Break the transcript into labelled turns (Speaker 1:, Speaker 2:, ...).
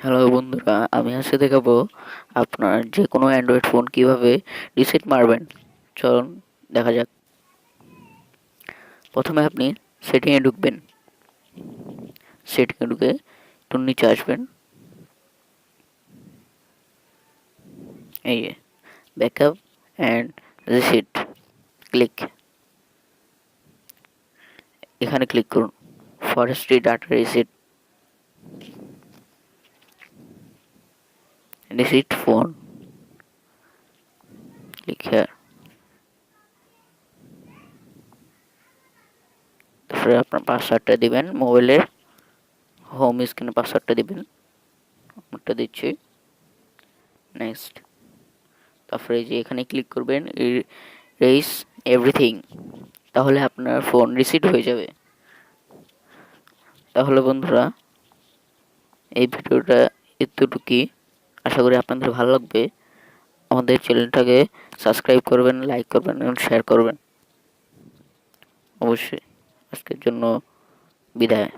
Speaker 1: Hello বন্ধুরা, আমি আজকে দেখাবো আপনার যে কোনো অ্যান্ড্রয়েড ফোন কিভাবে রিসেট মারবেন। চলুন দেখা যাক। প্রথমে আপনি সেটিংয়ে ঢুকবেন। সেটিংয়ে ঢুকে একটু নিচে আসবেন। এই যে ব্যাকআপ অ্যান্ড রিসেট, ক্লিক, এখানে ক্লিক করুন। Forestry data reset, receipt phone, click here. তারপরে আপনার পাসওয়ার্ডটা দিবেন, মোবাইলের হোম স্ক্রিনে পাসওয়ার্ডটা দিবেন। আমারটা দিচ্ছি, নেক্সট। তারপরে যে এখানে ক্লিক করবেন রেইস এভরিথিং, তাহলে আপনার ফোন রিসেট হয়ে যাবে। তাহলে বন্ধুরা, এই ভিডিওটা এতটুকুই। আশা করি আপনাদের ভালো লাগবে। আমাদের চ্যানেলটাকে সাবস্ক্রাইব করবেন, লাইক করবেন এবং শেয়ার করবেন অবশ্যই। আজকের জন্য বিদায়।